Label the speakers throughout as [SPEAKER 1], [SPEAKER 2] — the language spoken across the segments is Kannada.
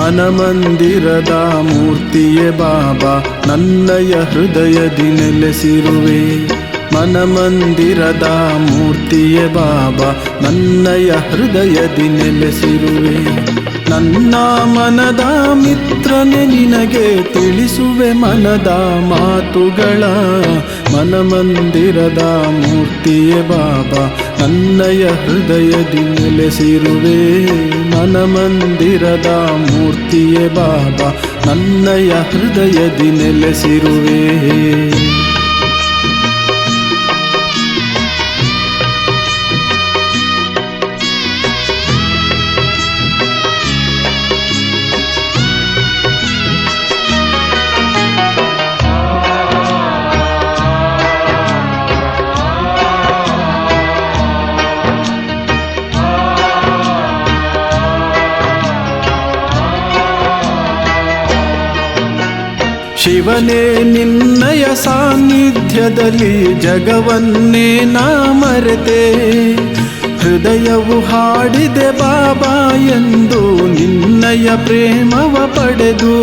[SPEAKER 1] ಮನಮಂದಿರದ ಮೂರ್ತಿಯೇ ಬಾಬಾ ನನ್ನಯ ಹೃದಯದಿ ನೆಲೆಸಿರುವೆ. ಮನಮಂದಿರದ ಮೂರ್ತಿಯೇ ಬಾಬಾ ನನ್ನಯ ಹೃದಯದಿ ನೆಲೆಸಿರುವೆ. ನನ್ನ ಮನದ ಮಿತ್ರನೆ ನಿನಗೆ ತಿಳಿಸುವೆ ಮನದ ಮಾತುಗಳ. ಮನಮಂದಿರದ ಮೂರ್ತಿಯೇ ಬಾಬಾ ನನ್ನಯ ಹೃದಯದಿ ನೆಲೆಸಿರುವೆ. ಮನಮಂದಿರದ ಮೂರ್ತಿಯೇ ಬಾಬಾ ನನ್ನಯ ಹೃದಯದಿ ನೆಲೆಸಿರುವೆ. ಶಿವನೇ ನಿನ್ನಯ ಸಾನ್ನಿಧ್ಯದಲ್ಲಿ ಜಗವನ್ನೇ ನಾ ಮರೆತೆ. ಹೃದಯವು ಹಾಡಿದೆ ಬಾಬಾ ಎಂದು ನಿನ್ನಯ ಪ್ರೇಮವ ಪಡೆದು.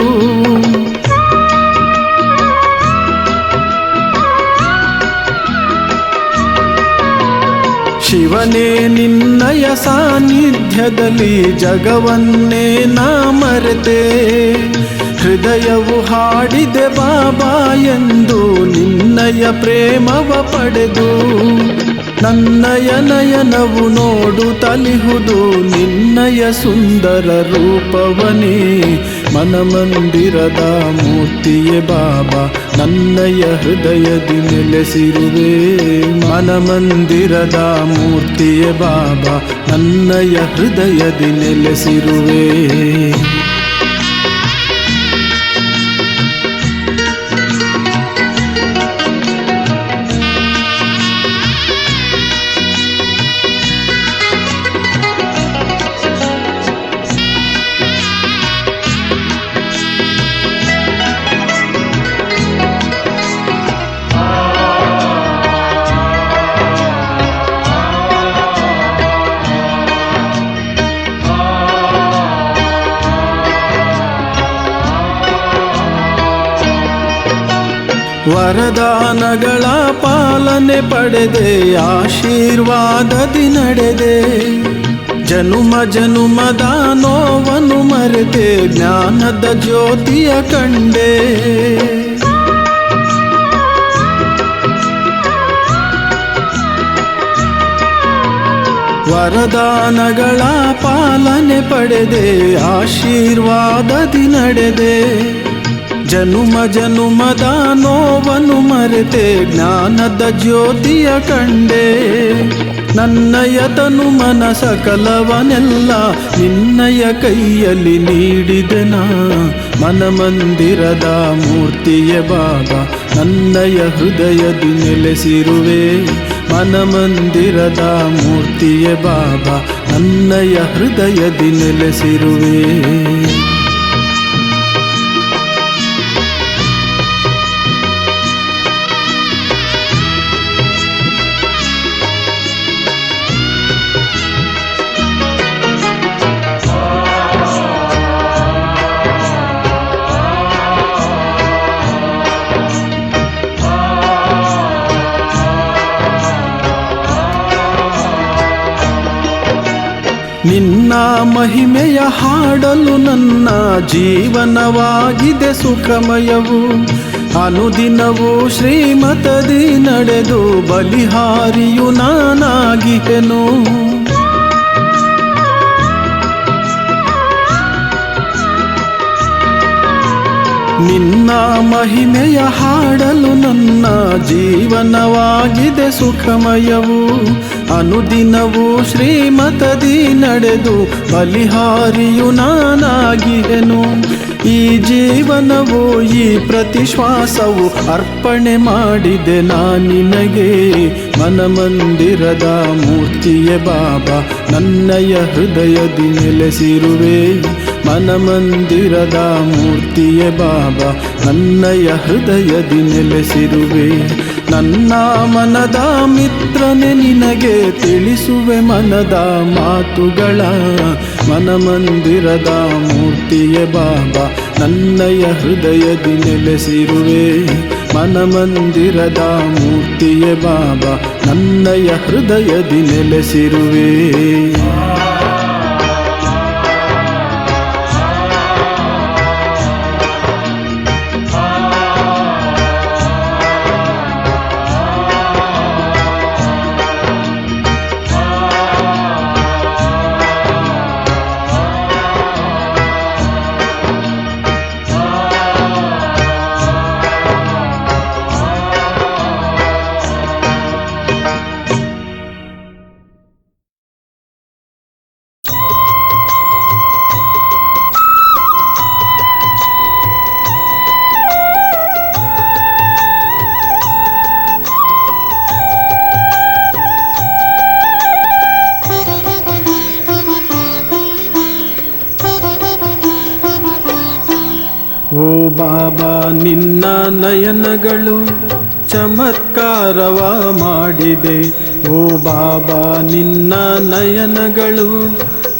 [SPEAKER 1] ಶಿವನೇ ನಿನ್ನಯ ಸಾನ್ನಿಧ್ಯದಲ್ಲಿ ಜಗವನ್ನೇ ನಾ ಮರೆತೆ. ಹೃದಯವು ಹಾಡಿದೆ ಬಾಬಾ ಎಂದು ನಿನ್ನಯ ಪ್ರೇಮವ ಪಡೆದು. ನನ್ನಯ ನಯನವು ನೋಡು ತಲಿಹುದು ನಿನ್ನಯ ಸುಂದರ ರೂಪವನೇ. ಮನಮಂದಿರದ ಮೂರ್ತಿಯೇ ಬಾಬಾ ನನ್ನಯ ಹೃದಯದಿ ನೆಲೆಸಿರುವೆ. ಮನಮಂದಿರದ ಮೂರ್ತಿಯೇ ಬಾಬಾ ನನ್ನಯ ಹೃದಯದಿ ನೆಲೆಸಿರುವೆ. ವರದಾನಗಳ ಪಾಲನೆ ಪಡೆದೆ ಆಶೀರ್ವಾದದಿ ನಡೆದೆ. ಜನುಮ ಜನುಮದ ನೋವನ್ನು ಮರೆತೆ ಜ್ಞಾನದ ಜ್ಯೋತಿಯ ಕಂಡೆ. ವರದಾನಗಳ ಪಾಲನೆ ಪಡೆದೆ ಆಶೀರ್ವಾದದಿ ನಡೆದೆ. ಜನುಮ ಜನುಮದ ನೋವನ್ನು ಮರೆತೆ ಜ್ಞಾನದ ಜ್ಯೋತಿಯ ಕಂಡೆ. ನನ್ನಯ ತನು ಮನ ಸಕಲವನೆಲ್ಲ ನಿನ್ನಯ ಕೈಯಲ್ಲಿ ನೀಡಿದೆನ. ಮನಮಂದಿರದ ಮೂರ್ತಿಯೇ ಬಾಬಾ ನನ್ನಯ ಹೃದಯದಿ ನೆಲೆಸಿರುವೆ. ಮನಮಂದಿರದ ಮೂರ್ತಿಯೇ ಬಾಬಾ ನನ್ನಯ ಹೃದಯದಿ ನೆಲೆಸಿರುವೆ. ನಿನ್ನ ಮಹಿಮೆಯ ಹಾಡಲು ನನ್ನ ಜೀವನವಾಗಿದೆ ಸುಖಮಯವು. ಅನುದಿನವೂ ಶ್ರೀಮತದಿ ನಡೆದು ಬಲಿಹಾರಿಯು ನಾನಾಗಿಹೆನು. ನಿನ್ನ ಮಹಿಮೆಯ ಹಾಡಲು ನನ್ನ ಜೀವನವಾಗಿದೆ ಸುಖಮಯವು. ಅನುದಿನವೂ ಶ್ರೀಮತದಿ ನಡೆದು ಬಲಿಹಾರಿಯು ನಾನಾಗಿಹೆನು. ಈ ಜೀವನವು ಈ ಪ್ರತಿಶ್ವಾಸವು ಅರ್ಪಣೆ ಮಾಡಿದೆ ನಿನಗೆ. ಮನಮಂದಿರದ ಮೂರ್ತಿಯೇ ಬಾಬಾ ನನ್ನಯ ಹೃದಯದಿ ನೆಲೆಸಿರುವೆ. ಮನಮಂದಿರದ ಮೂರ್ತಿಯೇ ಬಾಬಾ ನನ್ನಯ ಹೃದಯದಿ ನೆಲೆಸಿರುವೆ. ನನ್ನ ಮನದ ಮಿತ್ರನೆ ನಿನಗೆ ತಿಳಿಸುವೆ ಮನದ ಮಾತುಗಳ. ಮನಮಂದಿರದ ಮೂರ್ತಿಯೇ ಬಾಬಾ ನನ್ನಯ ಹೃದಯದಿ ನೆಲೆಸಿರುವೆ. ಮನಮಂದಿರದ ಮೂರ್ತಿಯೇ ಬಾಬಾ ನನ್ನಯ ಹೃದಯದಿ ನೆಲೆಸಿರುವೆ. ಓ ಬಾಬಾ ನಿನ್ನ ನಯನಗಳು ಚಮತ್ಕಾರವ ಮಾಡಿದೆ. ಓ ಬಾಬಾ ನಿನ್ನ ನಯನಗಳು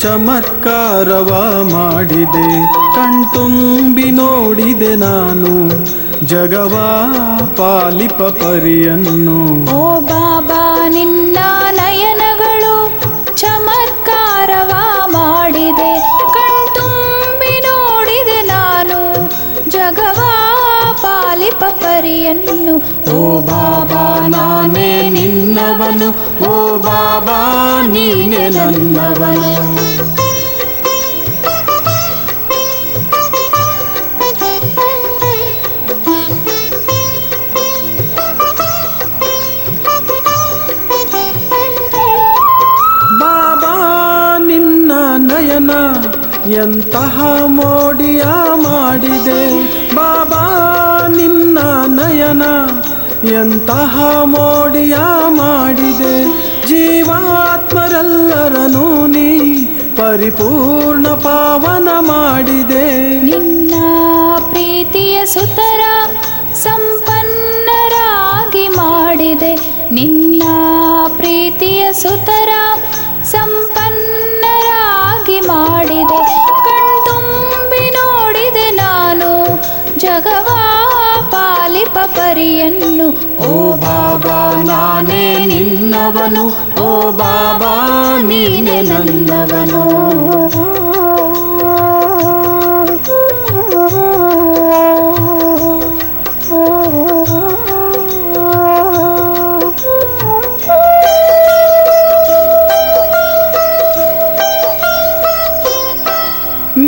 [SPEAKER 1] ಚಮತ್ಕಾರವ ಮಾಡಿದೆ. ಕಣ್ತುಂಬಿ ನೋಡಿದೆ ನಾನು ಜಗವ ಪಾಲಿಪ ಪರಿಯನ್ನು.
[SPEAKER 2] ಓ ಬಾಬಾ ನಿನ್ನ ನಯನಗಳು ಚಮತ್ಕಾರವ ಮಾಡಿದೆ. ಕಣ್ತುಂಬಿ ನೋಡಿದೆ ನಾನು ಜಗವ ಪಾಲಿಪ ಪರಿಯನ್ನು.
[SPEAKER 1] ಓ ಬಾಬಾ ನಾನೇ ನಿನ್ನವನು, ಓ ಬಾಬಾ ನೀನೆ ನನ್ನವನು. ಬಾಬಾ ನಿನ್ನ ನಯನ ಎಂತಹ ಮೋಡಿಯ ಮಾಡಿದೆ. ಬಾಬಾ ನಿನ್ನ ನಯನ ಎಂತಹ ಮೋಡಿಯ ಮಾಡಿದೆ. ಜೀವಾತ್ಮರೆಲ್ಲರನ್ನೂ ನೀ ಪರಿಪೂರ್ಣ ಪಾವನ ಮಾಡಿದೆ.
[SPEAKER 2] ನಿನ್ನ ಪ್ರೀತಿಯ ಸುತರ ಸಂಪನ್ನರಾಗಿ ಮಾಡಿದೆ. ನಿನ್ನ ಪ್ರೀತಿಯ ಸುತರ ಸಂಪನ್ನರಾಗಿ ಮಾಡಿದೆ. ಕಣ್ತುಂಬಿ ನೋಡಿದೆ ನಾನು ಜಗವ ಪಾಲಿಪ ಪರಿಯನ್ನು.
[SPEAKER 1] ಓ ಬಾಬಾ ನಾನೇ ನಿನ್ನವನು, ಓ ಬಾಬಾ ನೀನೆ ನನ್ನವನು.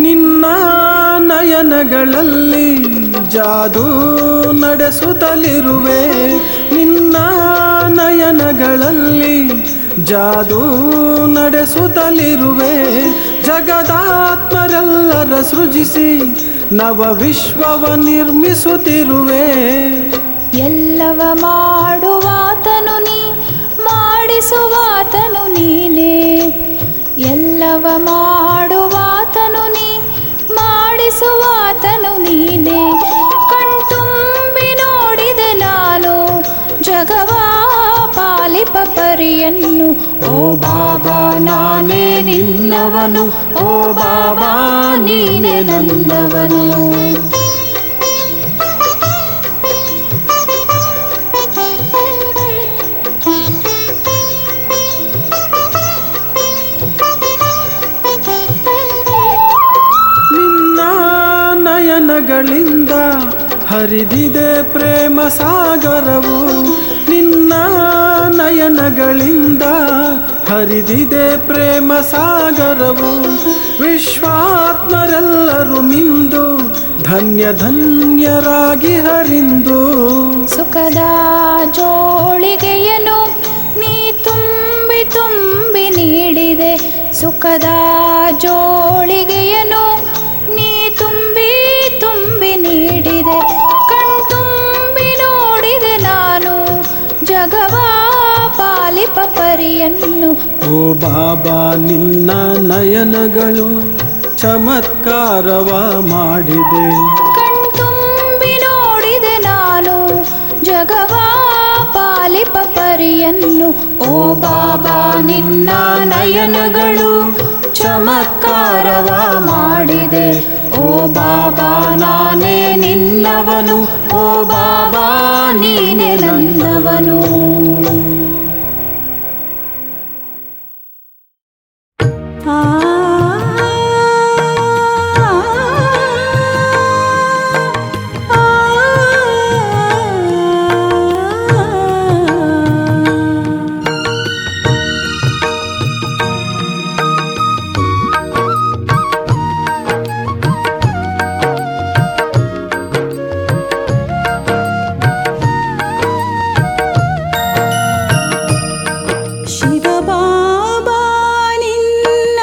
[SPEAKER 1] ನಿನ್ನ ನಯನಗಳಲ್ಲಿ ಜಾದೂ ನಡೆಸುತ್ತಲಿರುವೆ. ನಿನ್ನ ನಯನಗಳಲ್ಲಿ ಜಾದೂ ನಡೆಸುತ್ತಲಿರುವೆ. ಜಗದಾತ್ಮರೆಲ್ಲರ ಸೃಜಿಸಿ ನವ ವಿಶ್ವವ ನಿರ್ಮಿಸುತ್ತಿರುವೆ.
[SPEAKER 2] ಎಲ್ಲವ ಮಾಡುವಾತನು ನೀ, ಮಾಡಿಸುವಾತನು ನೀನೇ. ಎಲ್ಲವ ಮಾಡುವಾತನು ನೀ, ಮಾಡಿಸುವಾತನು ನೀನೇ. ಕಣ್ತುಂಬಿ ನೋಡಿದೆ ನಾನು ಜಗವ ಪಾಲಿಪ ಪರಿಯನ್ನು.
[SPEAKER 1] ಓ ಬಾಬಾ ನಾನೇ ನಿನ್ನವನು, ಓ ಬಾಬಾ ನೀನೆ ನನ್ನವನು. ನಿನ್ನ ನಯನಗಳಿಂದ ಹರಿದಿದೆ ಪ್ರೇಮ ಸಾಗರವು. ನಿನ್ನ ನಯನಗಳಿಂದ ಹರಿದಿದೆ ಪ್ರೇಮ ಸಾಗರವು. ವಿಶ್ವಾತ್ಮರೆಲ್ಲರೂ ಮಿಂದು ಧನ್ಯ ಧನ್ಯರಾಗಿ ಹರಿಂದು.
[SPEAKER 2] ಸುಖದ ಜೋಳಿಗೆಯನ್ನು ನೀ ತುಂಬಿ ತುಂಬಿ ನೀಡಿದೆ. ಸುಖದ ಜೋಳಿಗೆಯನ್ನು ನೀ ತುಂಬಿ ತುಂಬಿ ನೀಡಿದೆ. ಕಣ್ತುಂಬಿ ನೋಡಿದೆ ನಾನು ಜಗವ ಪಾಲಿಪ ಪರಿಯನ್ನು.
[SPEAKER 1] ಓ ಬಾಬಾ ನಿನ್ನ ನಯನಗಳು ಚಮತ್ಕಾರವ ಮಾಡಿದೆ.
[SPEAKER 2] ಕಣ್ತುಂಬಿ ನೋಡಿದೆ ನಾನು ಜಗವ ಪರಿಯನ್ನು. ಓ ಬಾಬಾ ನಿನ್ನ ನಯನಗಳು ಚಮತ್ಕಾರವ ಮಾಡಿದೆ. ಓ ಬಾಬಾ ನಾನೇ ನಿನ್ನವನು, ಓ ಬಾಬಾ ನೀನೆ ನನ್ನವನು.
[SPEAKER 3] ಶಿವ ಬಾಬಾ ನಿನ್ನ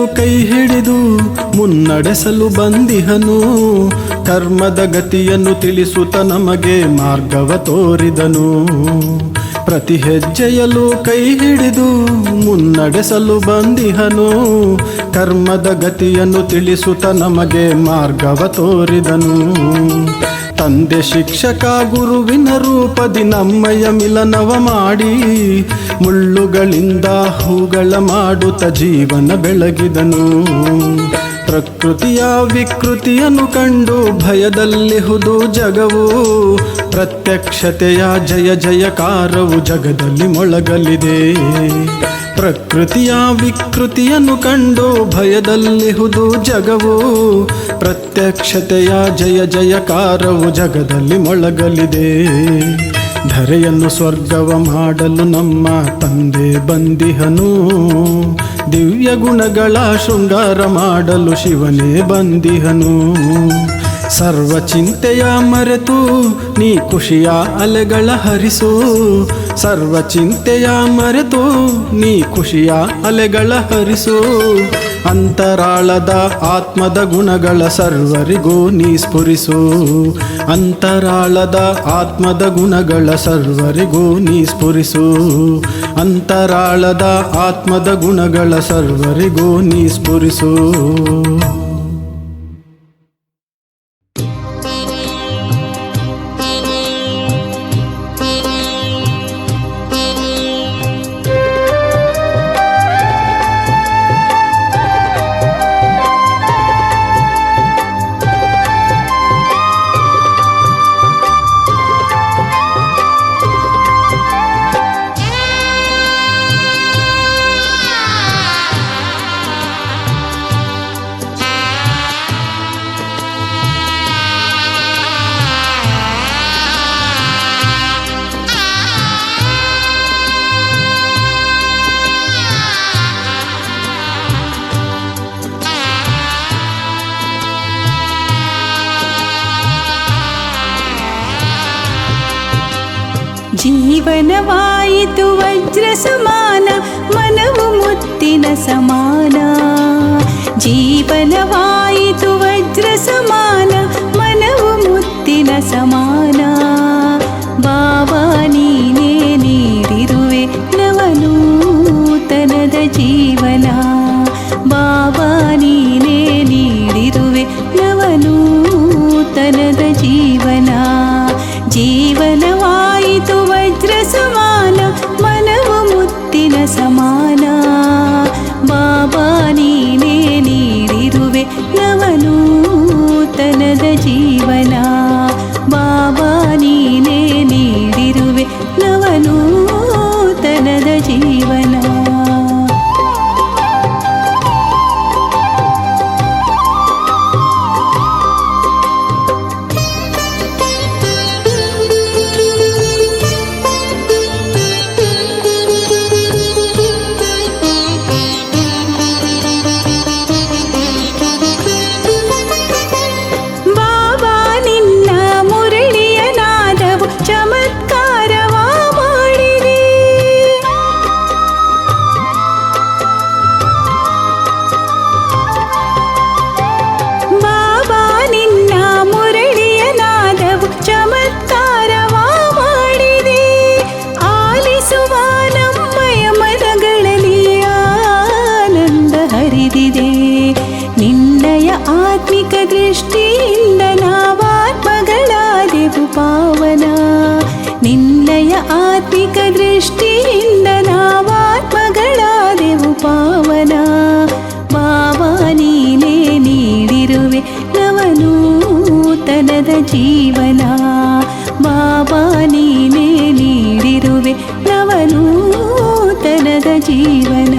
[SPEAKER 1] ಕೈ ಹಿಡಿದು ಮುನ್ನಡೆಸಲು ಬಂದಿಹನು. ಕರ್ಮದ ಗತಿಯನ್ನು ತಿಳಿಸುತ್ತ ನಮಗೆ ಮಾರ್ಗವ ತೋರಿದನು. ಪ್ರತಿ ಹೆಜ್ಜೆಯಲ್ಲೂ ಕೈ ಹಿಡಿದು ಮುನ್ನಡೆಸಲು ಬಂದಿಹನು. ಕರ್ಮದ ಗತಿಯನ್ನು ತಿಳಿಸುತ್ತ ನಮಗೆ ಮಾರ್ಗವ ತೋರಿದನು. ತಂದೆ ಶಿಕ್ಷಕ ಗುರುವಿನ ರೂಪದಿ ನಮ್ಮಯ ಮಿಲನವ ಮಾಡಿ, ಮುಳ್ಳುಗಳಿಂದ ಹೂಗಳ ಮಾಡುತ್ತ ಜೀವನ ಬೆಳಗಿದನು. ಪ್ರಕೃತಿಯ ವಿಕೃತಿಯನ್ನು ಕಂಡು ಭಯದಲ್ಲಿಹುದು ಜಗವು. ಪ್ರತ್ಯಕ್ಷತೆಯ ಜಯ ಜಯಕಾರವು ಜಗದಲ್ಲಿ ಮೊಳಗಲಿದೆ. ಪ್ರಕೃತಿಯ ವಿಕೃತಿಯನ್ನು ಕಂಡು ಭಯದಲ್ಲಿಹುದು ಜಗವು. ಪ್ರತ್ಯಕ್ಷತೆಯ ಜಯ ಜಯಕಾರವು ಜಗದಲ್ಲಿ ಮೊಳಗಲಿದೆ. ಧರೆಯನ್ನು ಸ್ವರ್ಗವ ಮಾಡಲು ನಮ್ಮ ತಂದೆ ಬಂದಿಹನು. ದಿವ್ಯ ಗುಣಗಳ ಶೃಂಗಾರ ಮಾಡಲು ಶಿವನೇ ಬಂದಿಹನು. ಸರ್ವ ಚಿಂತೆಯ ಮರೆತು ನೀ ಖುಷಿಯ ಅಲೆಗಳ ಹರಿಸು. ಸರ್ವ ಚಿಂತೆಯ ಮರೆತು ನೀ ಖುಷಿಯ ಅಲೆಗಳ ಹರಿಸು. ಅಂತರಾಳದ ಆತ್ಮದ ಗುಣಗಳ ಸರ್ವರಿಗೂ ನೀ ಸ್ಫುರಿಸು. ಅಂತರಾಳದ ಆತ್ಮದ ಗುಣಗಳ ಸರ್ವರಿಗೂ ನೀ ಸ್ಫುರಿಸು. ಅಂತರಾಳದ ಆತ್ಮದ ಗುಣಗಳ ಸರ್ವರಿಗೂ ನೀ ಸ್ಫುರಿಸು.
[SPEAKER 2] ಜೀವನವಾಯಿತು ವಜ್ರ ಸಮಾನ, ಮನವು ಮುತ್ತಿನ ಸಮಾನ. ಜೀವನವಾಯಿತು ವಜ್ರ ಸಮಾನ, ಮನವು ಮುತ್ತಿನ ಸಮಾನ. ಬಾಬಾ ನೀನೇ ನೀಡಿರುವೆ ನವನೂತನದ ಜೀವನ. ಬಾಬಾ ನೀನೇ ನೀಡಿರುವೆ ನವನೂತನದ ಜೀವನ. ಜೀವನವಾಯಿತು ವಜ್ರ ಸಮಾನ, ಮನವು ಮುತ್ತಿನ ಸಮಾನ. ಬಾಬಾ ನೀನೇ ನೀಡಿರುವೆ ನವನೂತನದ ಜೀವನ. ಬಾಬಾ ನೀನೇ ನೀಡಿರುವೆ ನವನೂತನದ ಜೀವನ. ನಿನ್ನಯ ಆತ್ಮಿಕ ದೃಷ್ಟಿಯಿಂದ ನಾವಾತ್ಮಗಳಾದೆವು ಪಾವನ. ನಿನ್ನಯ ಆತ್ಮಿಕ ದೃಷ್ಟಿಯಿಂದ ನಾವಾತ್ಮಗಳಾದೆವು ಪಾವನ. ಬಾಬಾ ನೀನೇ ನೀಡಿರುವೆ ನವನೂತನದ ಜೀವನ. ಬಾಬಾ ನೀನೇ ನೀಡಿರುವೆ ನವನೂತನದ ಜೀವನ.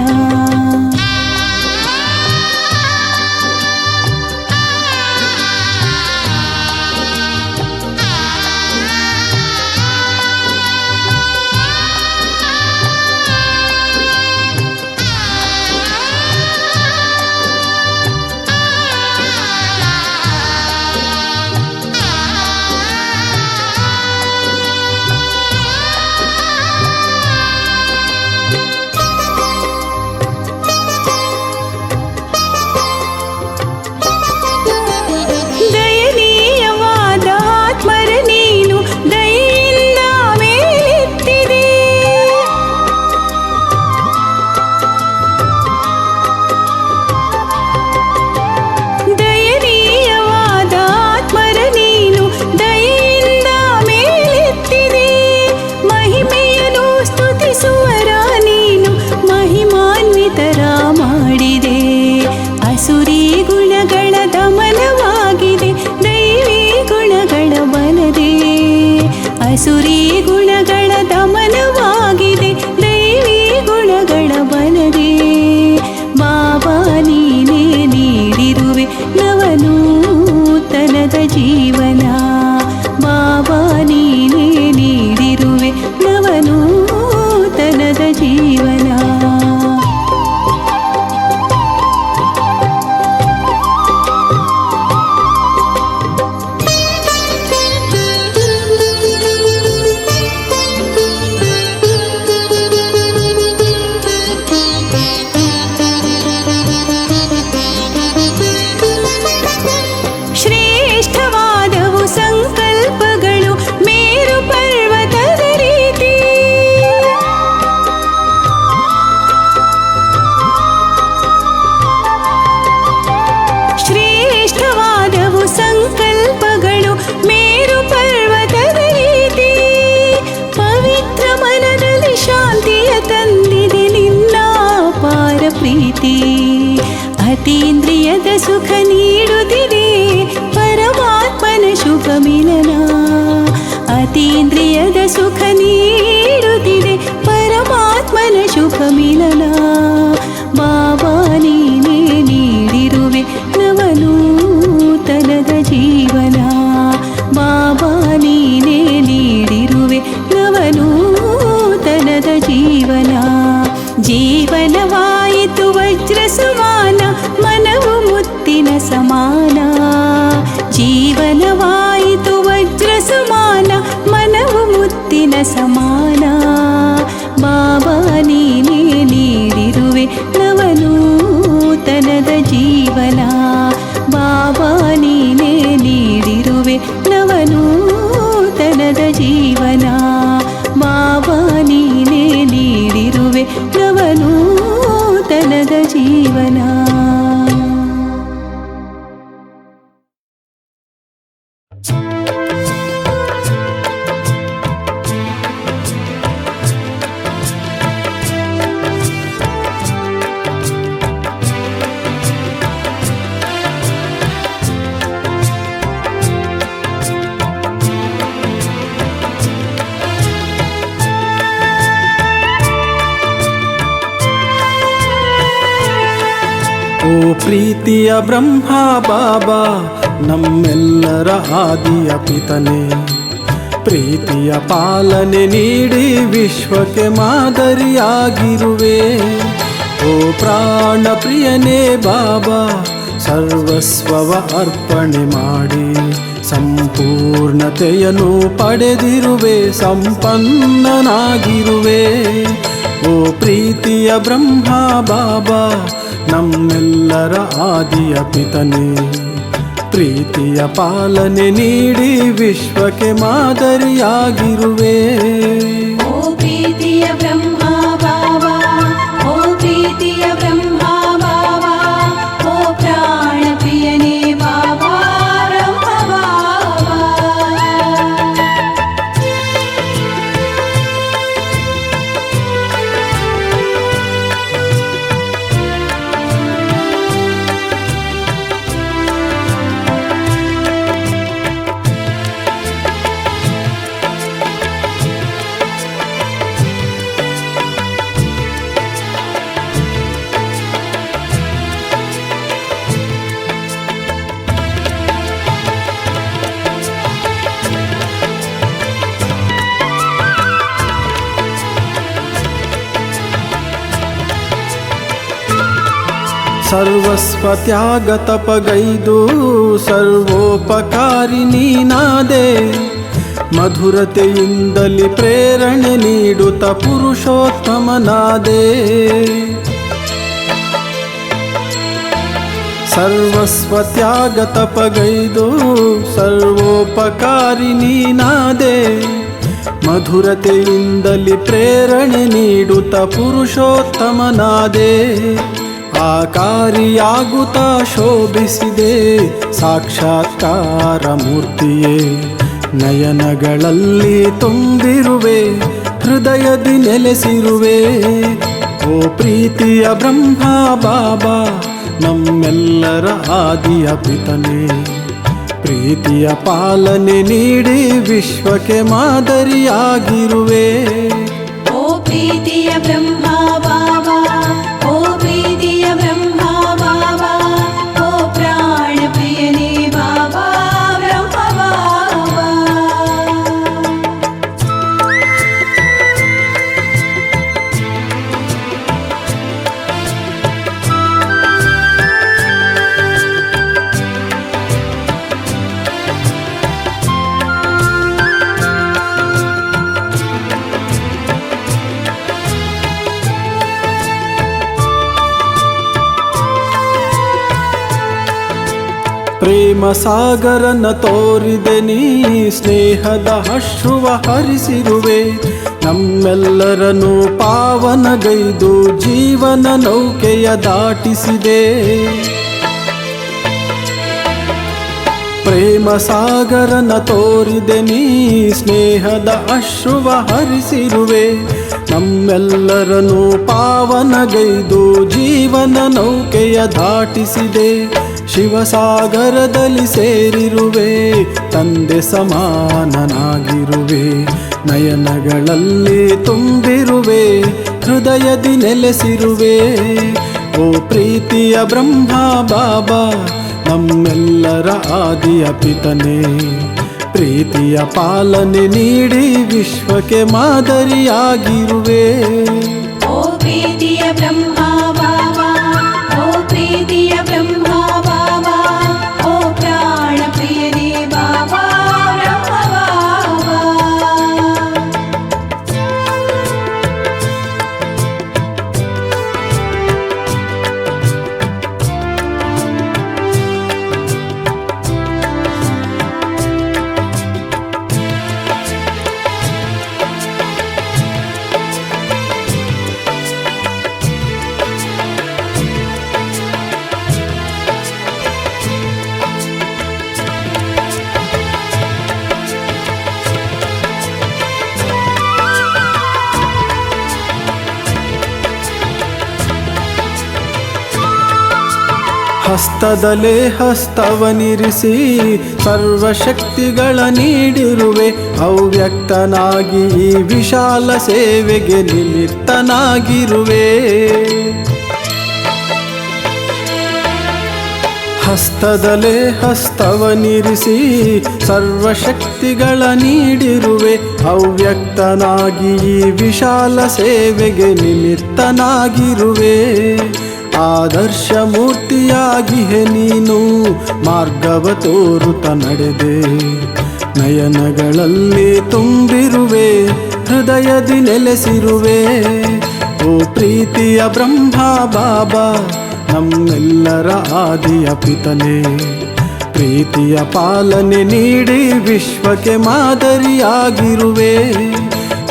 [SPEAKER 2] ಪ್ರೀತಿ ಅತೀಂದ್ರಿಯದ ಸುಖ ನೀಡುತ್ತಿದೆ ಪರಮಾತ್ಮನ ಶುಭ ಮಿಲನ ಅತೀಂದ್ರಿಯದ ಸುಖ ನೀಡುತ್ತಿದೆ ಪರಮಾತ್ಮನ ಶುಭ ಮಿಲನ ಬಾಬಾ ನೀನೇ ನೀಡಿರುವೆ ನವನೂತನದ ಜೀವನ ಬಾಬಾ ನೀನೇ ನೀಡಿರುವೆ ನವನೂತನದ ಜೀವನ ಜೀವನವಾಯಿತು ವಜ್ರ ಸಮಾನ ಮನವು ಮುತ್ತಿನ ಸಮಾನ ಜೀವನವಾಯಿತು ವಜ್ರ ಸಮಾನ ಮನವು ಮುತ್ತಿನ ಸಮಾನ ಬಾಬಾ ನೀನೇ ನೀಡಿರುವೆ ನವನೂತನದ ಜೀವನ ಬಾಬಾ ನೀನೇ ನೀಡಿರುವೆ ನವನೂತನದ ಜೀವನ ಬಾಬಾ ನೀನೇ ನೀಡಿರುವೆ ನವನೂತನದ ಜೀವನ.
[SPEAKER 1] ಓ ಪ್ರೀತಿಯ ಬ್ರಹ್ಮ ಬಾಬಾ ನಮ್ಮೆಲ್ಲರ ಆದಿಯ ಪಿತನೆ ಪ್ರೀತಿಯ ಪಾಲನೆ ನೀಡಿ ವಿಶ್ವಕ್ಕೆ ಮಾದರಿಯಾಗಿರುವೆ ಓ ಪ್ರಾಣ ಪ್ರಿಯನೇ ಬಾಬಾ ಸರ್ವಸ್ವವ ಅರ್ಪಣೆ ಮಾಡಿ ಸಂಪೂರ್ಣತೆಯನ್ನು ಪಡೆದಿರುವೆ ಸಂಪನ್ನನಾಗಿರುವೆ ಓ ಪ್ರೀತಿಯ ಬ್ರಹ್ಮ ಬಾಬಾ ನಮ್ಮೆಲ್ಲರ ಆದಿಯ ಪಿತನೆ ಪ್ರೀತಿಯ ಪಾಲನೆ ನೀಡಿ ವಿಶ್ವಕ್ಕೆ ಮಾದರಿಯಾಗಿರುವೆ
[SPEAKER 2] ಓ ಪ್ರೀತಿಯ ಬ್ರಹ್ಮ ಬಾಬಾ ಓ ಪ್ರೀತಿಯ ಬ್ರಹ್ಮ ಬಾಬಾ ಓ ಪ್ರಾಣ ಪ್ರಿಯನೇ ಬಾಬಾ ಬ್ರಹ್ಮ ಬಾಬಾ.
[SPEAKER 1] ಸರ್ವಸ್ವ ತ್ಯಾಗ ತಪಗೈದು ಸರ್ವೋಪಕಾರಿ ನೀನಾದೆ ಮಧುರತೆಯಿಂದಲಿ ಪ್ರೇರಣೆ ನೀಡುತ್ತ ಪುರುಷೋತ್ತಮನಾದೆ ಸರ್ವಸ್ವ ತ್ಯಾಗ ತಪಗೈದು ಸರ್ವೋಪಕಾರಿ ನೀನಾದೆ ಮಧುರತೆಯಿಂದಲಿ ಪ್ರೇರಣೆ ನೀಡುತ್ತ ಪುರುಷೋತ್ತಮನಾದೆ ಆಕಾರಿಯಾಗುತ್ತ ಶೋಭಿಸಿದೆ ಸಾಕ್ಷಾತ್ಕಾರ ಮೂರ್ತಿಯೇ ನಯನಗಳಲ್ಲಿ ತುಂಬಿರುವೆ ಹೃದಯದಿ ನೆಲೆಸಿರುವೆ ಓ ಪ್ರೀತಿಯ ಬ್ರಹ್ಮ ಬಾಬಾ ನಮ್ಮೆಲ್ಲರ ಆದಿಯ ಪಿತನೆ ಪ್ರೀತಿಯ ಪಾಲನೆ ನೀಡಿ ವಿಶ್ವಕ್ಕೆ ಮಾದರಿಯಾಗಿರುವೆ
[SPEAKER 2] ಓ ಪ್ರೀತಿಯ ಬ್ರಹ್ಮ ಬಾಬಾ ಓ ಪ್ರೀತಿಯ ಬ್ರಹ್ಮ ಬಾಬಾ ಓ ಪ್ರಾಣ ಪ್ರಿಯನೇ ಬಾಬಾ ಬ್ರಹ್ಮ ಬಾಬಾ.
[SPEAKER 1] ಪ್ರೇಮ ಸಾಗರನ ತೋರಿದೆ ನೀ ಸ್ನೇಹದ ಅಶ್ರುವ ಹರಿಸಿರುವೆ ನಮ್ಮೆಲ್ಲರನ್ನು ಪಾವನಗೈದು ಜೀವನ ನೌಕೆಯ ದಾಟಿಸಿದೆ ಪ್ರೇಮ ಸಾಗರನ ತೋರಿದೆ ನೀ ಸ್ನೇಹದ ಅಶ್ರುವ ಹರಿಸಿರುವೆ ನಮ್ಮೆಲ್ಲರನ್ನು ಪಾವನಗೈದು ಜೀವನ ನೌಕೆಯ ದಾಟಿಸಿದೆ. ಶಿವಸಾಗರದಲ್ಲಿ ಸೇರಿರುವೆ, ತಂದೆ ಸಮಾನನಾಗಿರುವೆ. ನಯನಗಳಲ್ಲಿ ತುಂಬಿರುವೆ, ಹೃದಯದಿ ನೆಲೆಸಿರುವೆ. ಓ ಪ್ರೀತಿಯ ಬ್ರಹ್ಮ ಬಾಬಾ, ನಮ್ಮೆಲ್ಲರ ಆದಿಯ ಪಿತನೆ. ಪ್ರೀತಿಯ ಪಾಲನೆ ನೀಡಿ ವಿಶ್ವಕ್ಕೆ ಮಾದರಿಯಾಗಿರುವೆ.
[SPEAKER 2] ಓ ಪ್ರೀತಿಯ ಬ್ರಹ್ಮ ಬಾಬಾ, ಓ ಪ್ರೀತಿಯ ಬ್ರಹ್ಮ ಬಾಬಾ, ಓ ಪ್ರಾಣ ಪ್ರಿಯನೇ ಬಾಬಾ ಬ್ರಹ್ಮ ಬಾಬಾ.
[SPEAKER 1] ಹಸ್ತದಲ್ಲೇ ಹಸ್ತವನಿರಿಸಿ ಸರ್ವಶಕ್ತಿಗಳ ನೀಡಿರುವೆ. ಅವ್ಯಕ್ತನಾಗಿ ಈ ವಿಶಾಲ ಸೇವೆಗೆ ನಿಮಿತ್ತನಾಗಿರುವೆ. ಹಸ್ತದಲ್ಲೇ ಹಸ್ತವನಿರಿಸಿ ಸರ್ವಶಕ್ತಿಗಳ ನೀಡಿರುವೆ. ಅವ್ಯಕ್ತನಾಗಿ ಈ ವಿಶಾಲ ಸೇವೆಗೆ ನಿಮಿತ್ತನಾಗಿರುವೆ. ಆದರ್ಶ ಮೂರ್ತಿಯಾಗಿಹೆ ನೀನು, ಮಾರ್ಗವ ತೋರುತ್ತ ನಡೆದೆ. ನಯನಗಳಲ್ಲಿ ತುಂಬಿರುವೆ, ಹೃದಯದಿ ನೆಲೆಸಿರುವೆ. ಓ ಪ್ರೀತಿಯ ಬ್ರಹ್ಮ ಬಾಬಾ, ನಮ್ಮೆಲ್ಲರ ಆದಿಯ ಪಿತನೆ. ಪ್ರೀತಿಯ ಪಾಲನೆ ನೀಡಿ ವಿಶ್ವಕ್ಕೆ ಮಾದರಿಯಾಗಿರುವೆ.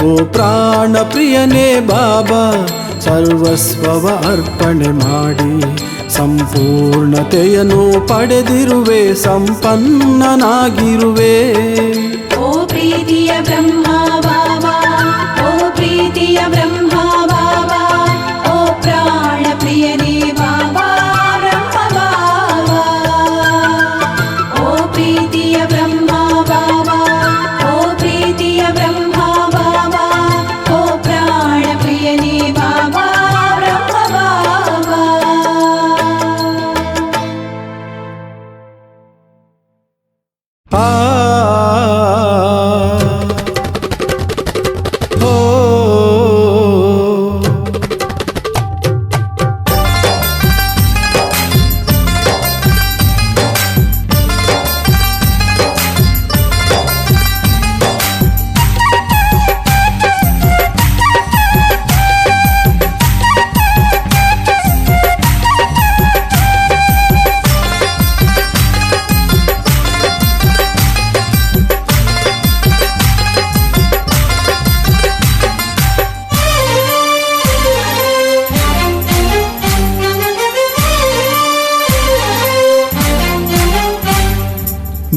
[SPEAKER 1] ಓ ಪ್ರಾಣ ಪ್ರಿಯನೇ ಬಾಬಾ, ಸರ್ವಸ್ವವ ಅರ್ಪಣೆ ಮಾಡಿ ಸಂಪೂರ್ಣತೆಯನ್ನು ಪಡೆದಿರುವೆ, ಸಂಪನ್ನನಾಗಿರುವೆ.
[SPEAKER 2] ಓ ಪ್ರೀತಿಯ ಬ್ರಹ್ಮ ಬಾಬಾ, ಓ ಪ್ರೀತಿಯ ಬ್ರಹ್ಮ ಬಾಬಾ, ಓ ಪ್ರಾಣ ಪ್ರಿಯನೇ ಬಾಬಾ ಬ್ರಹ್ಮ ಬಾಬಾ. ಓ ಪ್ರೀತಿಯ ಬ್ರಹ್ಮ ಬಾಬಾ, ಓ ಪ್ರೀತಿಯ ಬ್ರಹ್ಮ ಬಾಬಾ, ಓ ಪ್ರಾಣ ಪ್ರಿಯನೇ ಬಾಬಾ ಬ್ರಹ್ಮ ಬಾಬಾ.
[SPEAKER 1] ಆ ಓ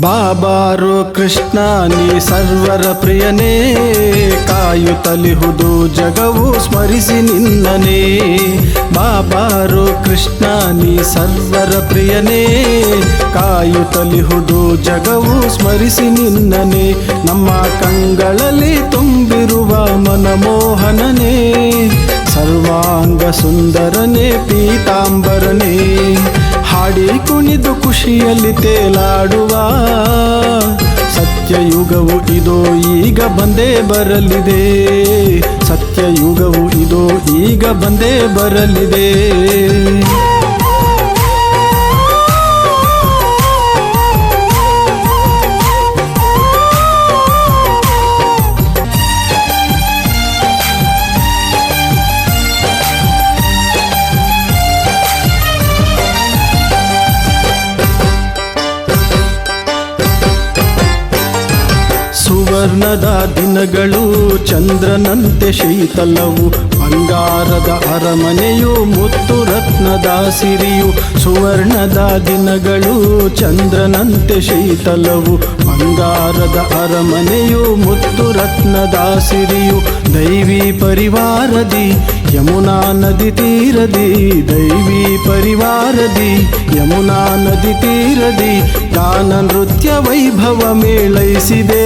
[SPEAKER 1] ಬಾಬಾರೋ ಕೃಷ್ಣ ನೀ ಸರ್ವರ ಪ್ರಿಯನೇ, ಕಾಯುತ್ತಲಿಹುದು ಜಗವು ಸ್ಮರಿಸಿ ನಿನ್ನನೇ. ಬಾಬಾರೋ ಕೃಷ್ಣ ನೀ ಸರ್ವರ ಪ್ರಿಯನೇ, ಕಾಯುತ್ತಲಿಹುದು ಜಗವು ಸ್ಮರಿಸಿ ನಿನ್ನನೇ. ನಮ್ಮ ಕಂಗಳಲ್ಲಿ ತುಂಬಿರುವ ಮನಮೋಹನನೇ, ಸರ್ವಾಂಗ ಸುಂದರನೇ ಪೀತಾಂಬರನೇ. ಹಾಡಿ ಕುಣಿದು ಖುಷಿಯಲ್ಲಿ ತೇಲಾಡುವ ಸತ್ಯಯುಗವು ಇದೋ ಈಗ ಬಂದೇ ಬರಲಿದೆ. ಸತ್ಯಯುಗವು ಇದೋ ಈಗ ಬಂದೇ ಬರಲಿದೆ. ಸುವರ್ಣದ ದಿನಗಳು ಚಂದ್ರನಂತೆ ಶೀತಲವು, ಬಂಗಾರದ ಅರಮನೆಯು ಮುತ್ತು ರತ್ನದ ಸಿರಿಯು ಸುವರ್ಣದ ದಿನಗಳು ಚಂದ್ರನಂತೆ ಶೀತಲವು ಬಂಗಾರದ ಅರಮನೆಯು ಮುತ್ತು ರತ್ನದ ಸಿರಿಯು ದೈವಿ ಪರಿವಾರದಿ ಯಮುನಾ ನದಿ ತೀರದಿ ದೈವಿ ಪರಿವಾರದಿ ಯಮುನಾ ನದಿ ತೀರದಿ ಗಾನ ನೃತ್ಯ ವೈಭವ ಮೇಳೈಸಿದೆ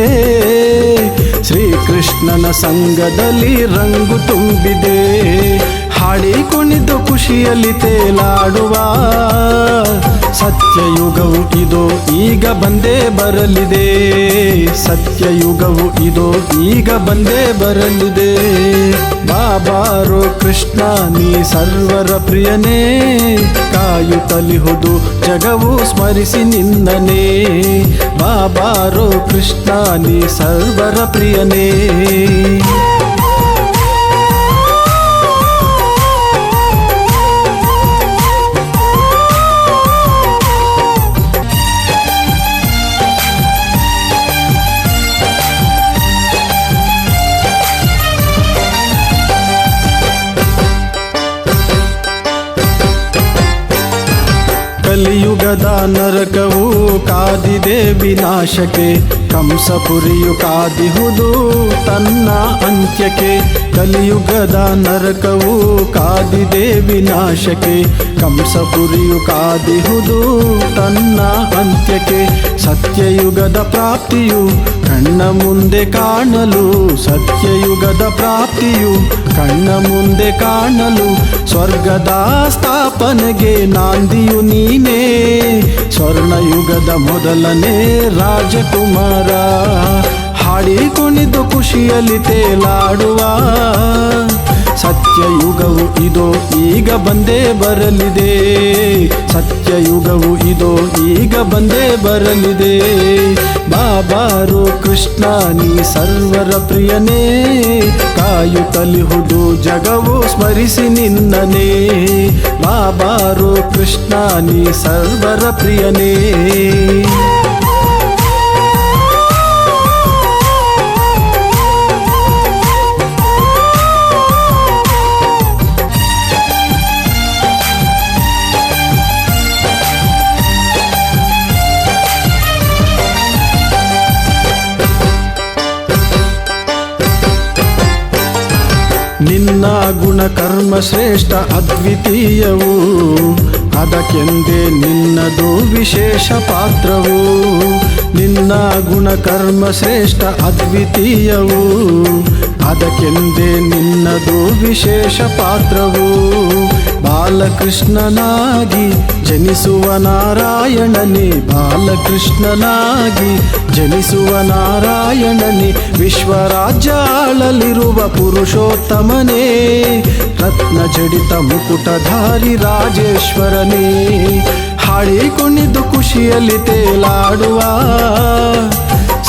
[SPEAKER 1] ಶ್ರೀಕೃಷ್ಣನ ಸಂಗದಲ್ಲಿ ರಂಗು ತುಂಬಿದೆ ಹಾಡಿ ಕುಣಿದು ಖುಷಿಯಲ್ಲಿ ತೇಲಾಡುವ ಸತ್ಯಯುಗವು ಇದೋ ಈಗ ಬಂದೇ ಬರಲಿದೆ ಸತ್ಯಯುಗವು ಇದೋ ಈಗ ಬಂದೇ ಬರಲಿದೆ ಬಾಬಾರೋ ಕೃಷ್ಣ ನೀ ಸರ್ವರ ಪ್ರಿಯನೇ ಕಾಯುತ್ತಲಿಹುದು ಜಗವು ಸ್ಮರಿಸಿ ನಿನ್ನನೇ ಬಾಬಾರೋ ಕೃಷ್ಣ ನೀ ಸರ್ವರ ಪ್ರಿಯನೇ ಕಲಿಯುಗದ ನರಕವು ಕಾದಿದೆ ವಿನಾಶಕ್ಕೆ ಕಂಸಪುರಿಯು ಕಾದಿಹುದು ತನ್ನ ಅಂತ್ಯಕ್ಕೆ ಕಲಿಯುಗದ ನರಕವು ಕಾದಿದೆ ವಿನಾಶಕ್ಕೆ ಕಂಸಪುರಿಯು ಕಾದಿಹುದು ತನ್ನ ಅಂತ್ಯಕ್ಕೆ ಸತ್ಯಯುಗದ ಪ್ರಾಪ್ತಿಯು ಕಣ್ಣ ಮುಂದೆ ಕಾಣಲು ಸತ್ಯಯುಗದ ಪ್ರಾಪ್ತಿಯು ಕಣ್ಣ ಮುಂದೆ ಕಾಣಲು ಸ್ವರ್ಗದ ಸ್ಥಾಪನೆಗೆ ನಾಂದಿಯು ನೀನೇ ಸ್ವರ್ಣಯುಗದ ಮೊದಲನೇ ರಾಜಕುಮಾರ ಹಾಡಿ ಕುಣಿದು ಖುಷಿಯಲ್ಲಿ ತೇಲಾಡುವ ಸತ್ಯಯುಗವು ಇದೋ ಈಗ ಬಂದೇ ಬರಲಿದೆ ಸತ್ಯಯುಗವು ಇದೋ ಈಗ ಬಂದೇ ಬರಲಿದೆ ಬಾಬಾರೋ ಕೃಷ್ಣ ನೀ ಸರ್ವರ ಪ್ರಿಯನೇ ಕಾಯುತ್ತಲಿಹುದು ಜಗವು ಸ್ಮರಿಸಿ ನಿನ್ನನೇ ಬಾಬಾರೋ ಕೃಷ್ಣ ನೀ ಸರ್ವರ ಪ್ರಿಯನೇ ನಿನ್ನ ಗುಣ ಕರ್ಮ ಶ್ರೇಷ್ಠ ಅದ್ವಿತೀಯವು ಅದಕ್ಕೆಂದೇ ನಿನ್ನದು ವಿಶೇಷ ಪಾತ್ರವು ನಿನ್ನ ಗುಣ ಕರ್ಮ ಶ್ರೇಷ್ಠ ಅದ್ವಿತೀಯವು ಅದಕ್ಕೆಂದೇ ನಿನ್ನದು ವಿಶೇಷ ಪಾತ್ರವು ಬಾಲಕೃಷ್ಣನಾಗಿ ಜನಿಸುವ ನಾರಾಯಣನೇ ಬಾಲಕೃಷ್ಣನಾಗಿ ಜನಿಸುವ ನಾರಾಯಣನೇ ವಿಶ್ವರಾಜ್ಯ ಆಳಲಿರುವ ಪುರುಷೋತ್ತಮನೇ ರತ್ನ ಜಡಿತ ಮುಕುಟಧಾರಿ ರಾಜೇಶ್ವರನೇ ಹಾಡಿ ಕುಣಿದು ಖುಷಿಯಲ್ಲಿ ತೇಲಾಡುವ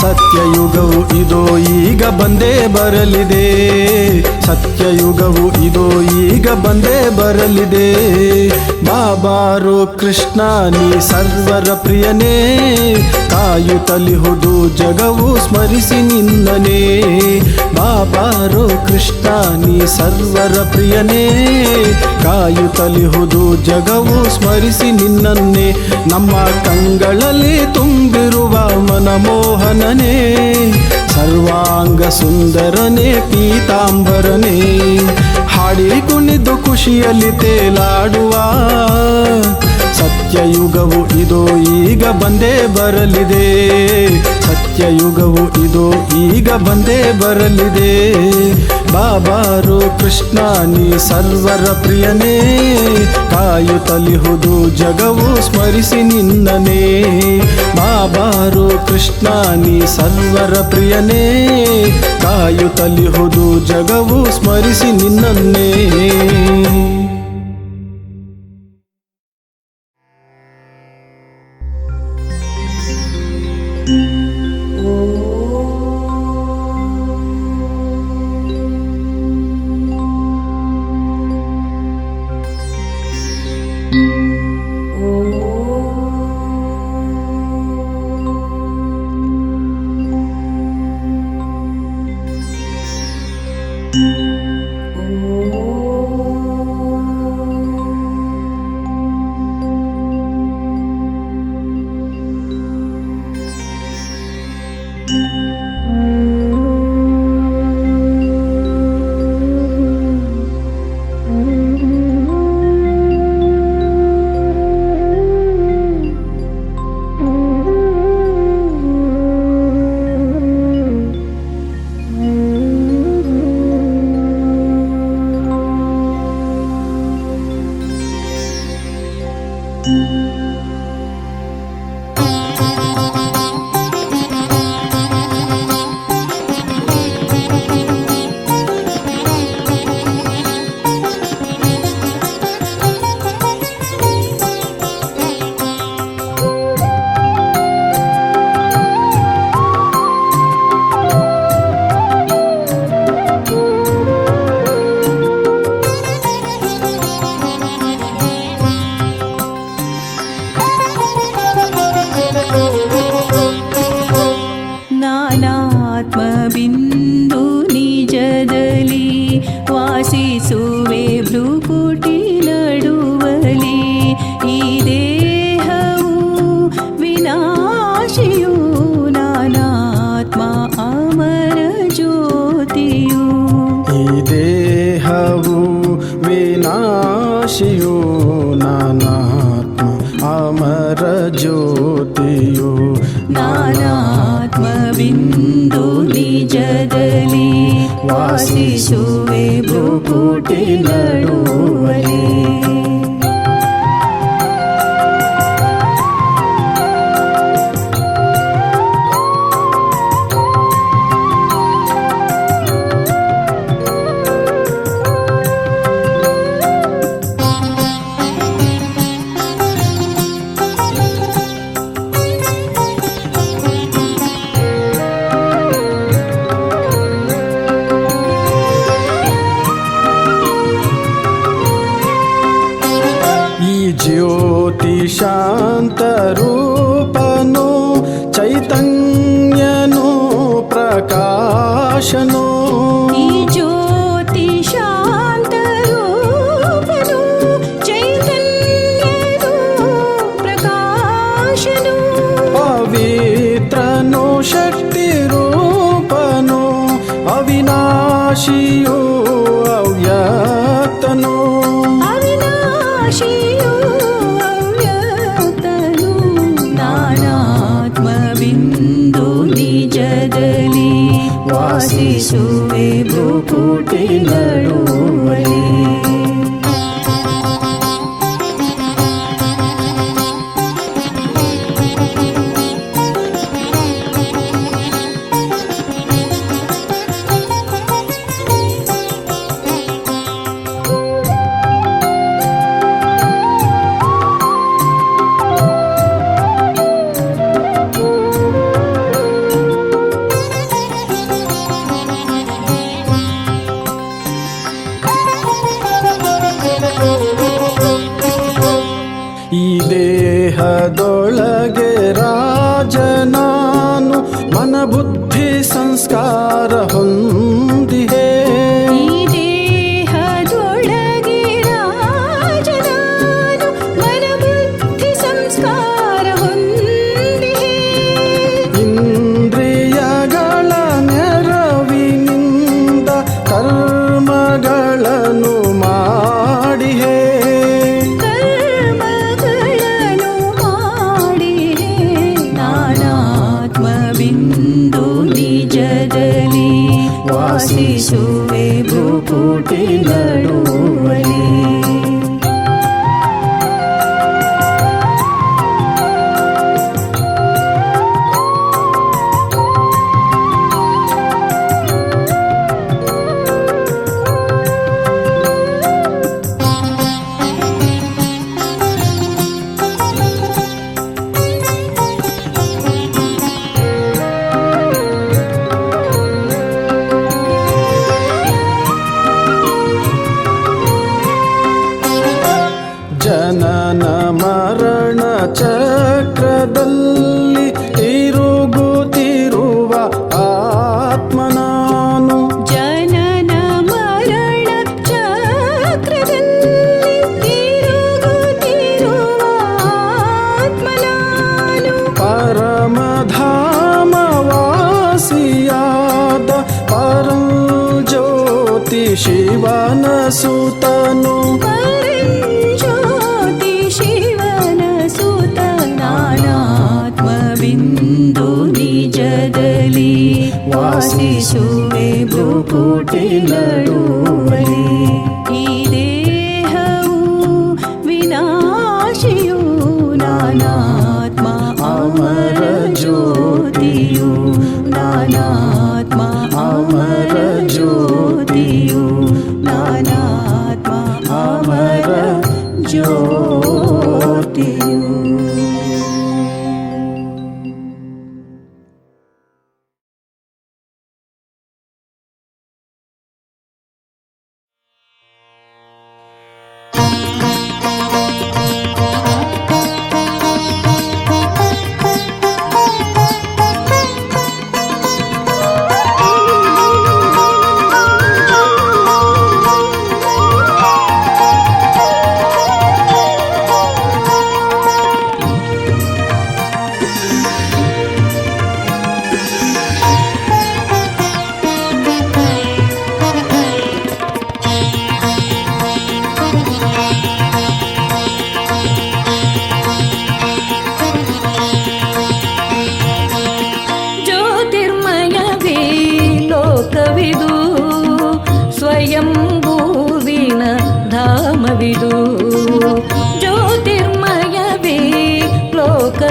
[SPEAKER 1] ಸತ್ಯಯುಗವು ಇದೋ ಈಗ ಬಂದೇ ಬರಲಿದೆ ಸತ್ಯಯುಗವು ಇದೋ ಈಗ ಬಂದೇ ಬರಲಿದೆ ಬಾಬಾರೋ ಕೃಷ್ಣ ನೀ ಸರ್ವರ ಪ್ರಿಯನೇ ಕಾಯುತ್ತಲಿಹುದು ಜಗವು ಸ್ಮರಿಸಿ ನಿನ್ನನೇ ಬಾಬಾರೋ ಕೃಷ್ಣ ನೀ ಸರ್ವರ ಪ್ರಿಯನೇ ಕಾಯುತ್ತಲಿಹುದು ಜಗವು ಸ್ಮರಿಸಿ ನಿನ್ನನ್ನೇ ನಮ್ಮ ಕಂಗಳಲ್ಲಿ ತುಂಬಿರುವ ಮನಮೋಹನನೇ ಸರ್ವಾಂಗ ಸುಂದರನೇ ಪೀತಾಂಬರನೇ ಹಾಡಿ ಕುಣಿದು ಖುಷಿಯಲ್ಲಿ ತೇಲಾಡುವ ಸತ್ಯಯುಗವು ಇದೋ ಈಗ ಬಂದೇ ಬರಲಿದೆ ಸತ್ಯಯುಗವು ಇದೋ ಈಗ ಬಂದೇ ಬರಲಿದೆ ಬಾಬಾರೋ ಕೃಷ್ಣ ನೀ ಸರ್ವರ ಪ್ರಿಯನೇ ಕಾಯುತ್ತಲಿಹುದು ಜಗವು ಸ್ಮರಿಸಿ ನಿನ್ನನೇ ಬಾಬಾರೋ ಕೃಷ್ಣ ನೀ ಸರ್ವರ ಪ್ರಿಯನೇ ಕಾಯುತ್ತಲಿಹುದು ಜಗವು ಸ್ಮರಿಸಿ ನಿನ್ನನ್ನೇ
[SPEAKER 2] Oh
[SPEAKER 1] ಅಮರ ಜ್ಯೋತಿಯು
[SPEAKER 2] ನಾನಾತ್ಮಬಿಂದು ನಿಜದಲ್ಲಿ ವಾಸಿಸುವೆ ಭ್ರುಕುಟಿ ನಡುವಲಿ.
[SPEAKER 1] ಜ್ಯೋತಿ ಶಾಂತ ರೂಪನು ಚೈತನ್ಯನು ಪ್ರಕಾಶನು.
[SPEAKER 2] ಈ ಜ್ಯೋತಿ ಶಾಂತ ರೂಪನು ಚೈತನ್ಯನು ಪ್ರಕಾಶನು.
[SPEAKER 1] ಪವಿತ್ರನು ಶಕ್ತಿ ರೂಪನು ಅವಿನಾಶಿಯು ಅವ್ಯಕ್ತನು.
[SPEAKER 2] ಅವಿನಾಶಿಯು ಅವ್ಯಕ್ತನು ನಾನಾತ್ಮಬಿಂದು ನಿಜದಲ್ಲಿ ವಾಸಿಸುವೆ ಭ್ರುಕುಟಿ ನಡುವಲಿ.
[SPEAKER 1] ಈ ದೇಹದೊಳಗೆ ರಾಜನಾನು ಮನಬುದ್ಧಿ ಸಂಸ್ಕಾರ ಹೊಂದಿಹೆ.
[SPEAKER 2] ಈ ದೇಹದೊಳಗೆ ರಾಜನಾನು ಮನಬುದ್ಧಿ ಸಂಸ್ಕಾರ ಹೊಂದಿಹೆ.
[SPEAKER 1] ಇಂದ್ರಿಯಗಳ ನೆರವಿನಿಂದ ಕರ್ಮಗಳನ್ನು ಮಾಡಿಹೆ. ನಾನಾತ್ಮಬಿಂದು ನಿಜದಲ್ಲಿ ವಾಸಿಸುವೆ ಭ್ರುಕುಟಿ ನಡುವಲಿ. ಜನನ ಮರಣ ಚಕ್ರದಲ್ಲಿ ತಿರುಗುತ್ತಿರುವ ಆತ್ಮನಾನು.
[SPEAKER 2] ಜನನ ಮರಣ ಚಕ್ರದಲ್ಲಿ ತಿರುಗುತ್ತಿರುವ ಆತ್ಮನಾನು.
[SPEAKER 1] ಪರಮಧಾಮವಾಸಿಯಾದ ಪರಂಜ್ಯೋತಿ ಶಿವನ ಸುತನು.
[SPEAKER 2] ಪರಂಜ್ಯೋತಿ ಶಿವನ ಸುತ ನಾನಾತ್ಮಬಿಂದು ನಿಜದಲ್ಲಿ ವಾಸಿಸುವೆ ಭ್ರುಕುಟಿ ನಡುವಲಿ. ಈ ದೇಹವು ವಿನಾಶಿಯು ನಾನಾತ್ಮ ಅಮರ ಜ್ಯೋತಿಯು. ನಾನಾತ್ಮ ಅಮರ ಜ್ಯೋತಿಯು. ನಾನಾತ್ಮ ಅಮರ ಜ್ಯೋತಿಯು.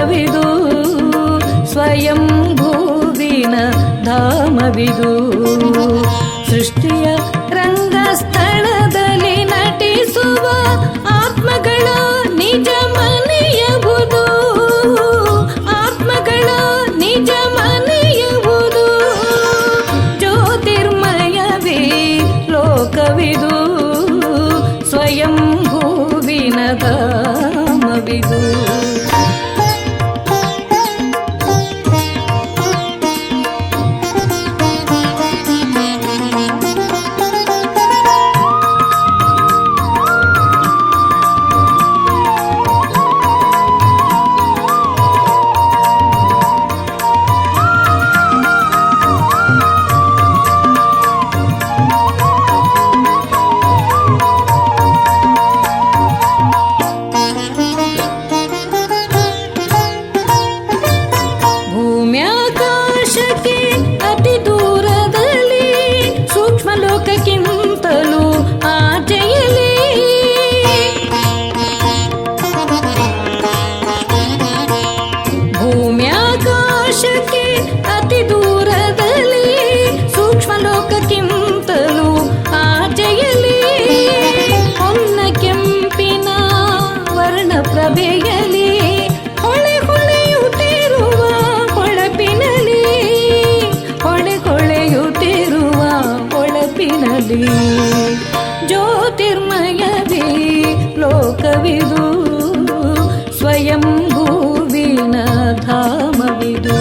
[SPEAKER 2] ಲೋಕವಿದು ಸ್ವಯಂ ಭೂವಿನ ಧಾಮವಿದು. ಸೃಷ್ಟಿಯ ರಂಗಸ್ಥಳದಲ್ಲಿ ನಟಿಸುವ ಆತ್ಮಗಳ ನಿಜ ಮನೆಯವುದು, ಆತ್ಮಗಳ ನಿಜ ಮನೆಯವುದು. ಜ್ಯೋತಿರ್ಮಯವೇ ಲೋಕವಿದು ಸ್ವಯಂ ಭೂವಿನ ಧಾಮವಿದು. ಭೂಮ್ಯಾಕಾಶಕ್ಕೆ ಅತಿ ದೂರದಲ್ಲಿ ಸೂಕ್ಷ್ಮ ಲೋಕಕ್ಕಿಂತಲೂ ಆಚೆಯಲ್ಲಿ ಭೂಮ್ಯಾಕಾಶಕ್ಕೆ ಅತಿ ದೂರದಲ್ಲಿ ಸೂಕ್ಷ್ಮ ಲೋಕಕ್ಕಿಂತಲೂ ಆಚೆಯಲ್ಲಿ ಹೊನ್ನ ಕೆಂಪಿನ ವರ್ಣ ಪ್ರಭೆಯಲ್ಲಿ ಹೊಳೆ ಹೊಳೆಯುತ್ತಿರುವ ಹೊಳಪಿನಲ್ಲಿ, ಹೊಳೆ ಹೊಳೆಯುತ್ತಿರುವ ಹೊಳಪಿನಲ್ಲಿ. ಜ್ಯೋತಿರ್ಮಯವೇ ಲೋಕವಿದು ಸ್ವಯಂ ಭೂವಿನ ಧಾಮವಿದು.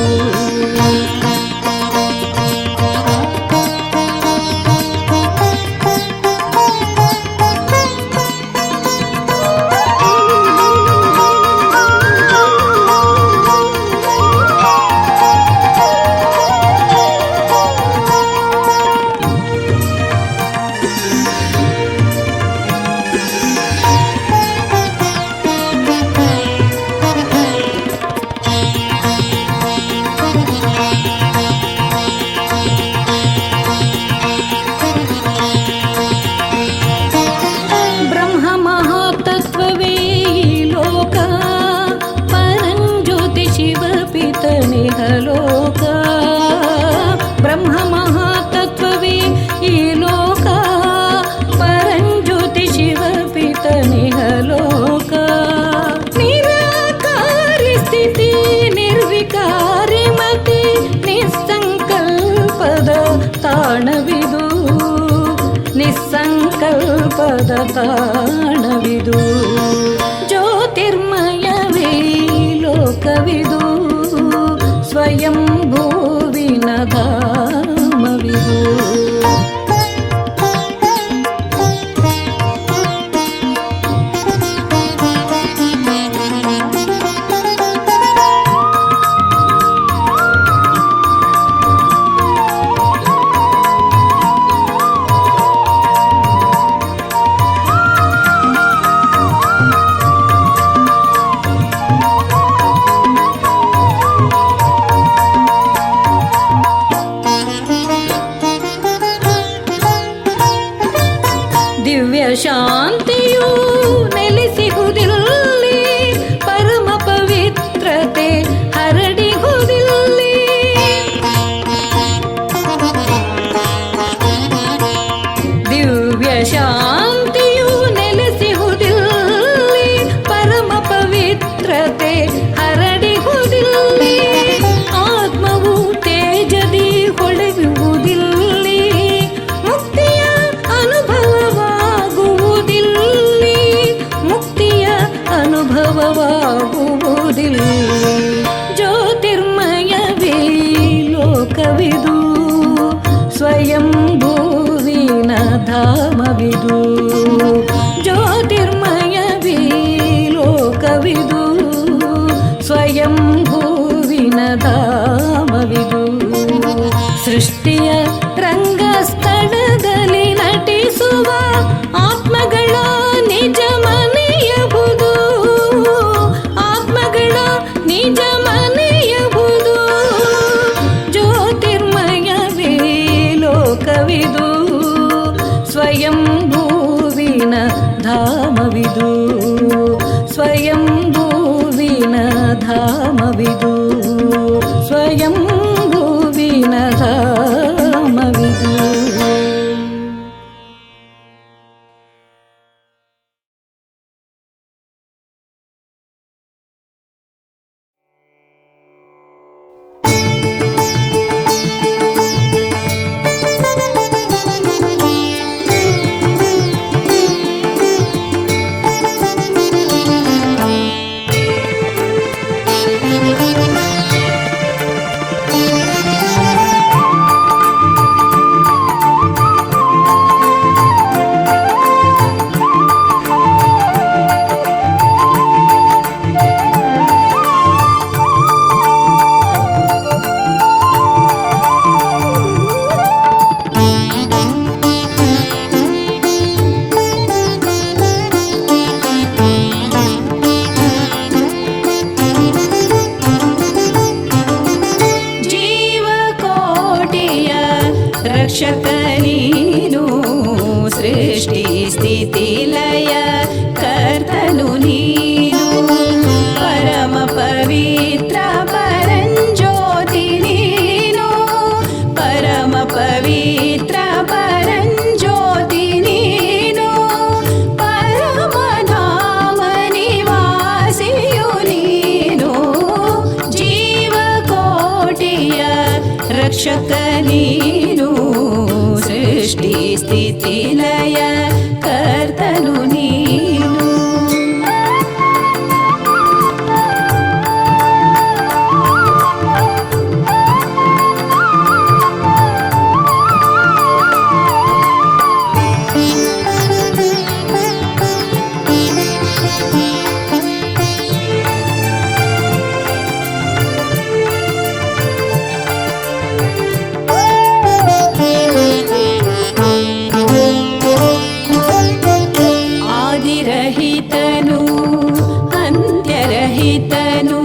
[SPEAKER 2] ಬ್ರಹ್ಮ ಮಹಾತತ್ವವೇ ಈ ಲೋಕ, ಪರಂಜ್ಯೋತಿ ಶಿವಪಿತನಿಹ ಲೋಕ. ಬ್ರಹ್ಮ ಮಹಾತತ್ವವೇ ಈ ಲೋಕ, ಪರಂಜ್ಯೋತಿ ಶಿವಪಿತನಿಹ ಲೋಕ. ನಿರಾಕಾರಿ ಸ್ಥಿತಿ ನಿರ್ವಿಕಾರಿ ಮತಿ ನಿಸ್ಸಂಕಲ್ಪದ ತಾಣವಿದು, ನಿಸ್ಸಂಕಲ್ಪದ ತಾಣವಿದು. ಜ್ಯೋತಿರ್ಮಯವೇ ಲೋಕವಿದು ಸ್ವಯಂ ಭೂವಿನ ಧಾಮವಿದು. ದಿವ್ಯ ಶಾಂತಿಯು ನೆಲೆಸಿಹುದಿಲ್ಲಿ, ಪರಮ ಪವಿತ್ರತೆ ಹರಡಿಹುದಿಲ್ಲಿ. ದಿವ್ಯ ಶಾಂತಿಯು ನೆಲೆಸಿಹುದಿಲ್ಲಿ, ಪರಮ ಪವಿತ್ರತೆ ಹರಡಿಹುದಿಲ್ಲಿ. ಆತ್ಮವು ತೇಜದಿ ಹೊಳೆಯುವುದಿಲ್ಲಿ, ಮುಕ್ತಿಯ ಅನುಭವವಾಗುವುದಿಲ್ಲಿ, ಮುಕ್ತಿಯ ಅನುಭವವಾಗುವುದಿಲ್ಲಿ. ಜ್ಯೋತಿರ್ಮಯವೇ ಲೋಕವಿದು ಸ್ವಯಂ ಭೂವಿನ ಧಾಮವಿದು. ಜ್ಯೋತಿರ್ಮಯವೇ ಲೋಕವಿದು ಸ್ವಯಂ ಭೂವಿನ ಧಾಮವಿದು. ಸೃಷ್ಟಿಯ ರಂಗಸ್ಥಳದಲ್ಲಿ ನಟಿಸುವ ಆತ್ಮಗಳ ನಿಜ ಮನೆಯಬಹುದು, ಆತ್ಮಗಳ ನಿಜ ಮನೆಯಬಹುದು. ಜ್ಯೋತಿರ್ಮಯವೇ ಲೋಕವಿದು ಸ್ವಯಂ ಭೂವಿನ ಧಾಮವಿದು, ಸ್ವಯಂ ಭೂವಿನ ಧಾಮ. ಧಾಮವಿದು ಸ್ವಯಂಭುವಿನ ಧಾಮವಿದು. ರಕ್ಷಕ ನೀನು ಸೃಷ್ಟಿ ಸ್ಥಿತಿ ಲಯ ಕರ್ತನು ನೀನು ಪರಮ ಪವಿತ್ರ ಪರಂಜ್ಯೋತಿ ನೀನು ಪರಮ ಪವಿತ್ರ ಪರಂಜ್ಯೋತಿ ನೀನು ಪರಮಧಾಮ ನಿವಾಸಿಯು ನೀನು ಜೀವಕೋಟಿಯ ರಕ್ಷಕ ನೀನು ಸೃಷ್ಟಿ ಸ್ಥಿತಿ ಲಯ ಕರ್ತನು ನೀನು. ಆದಿರಹಿತನು ಅಂತ್ಯರಹಿತನು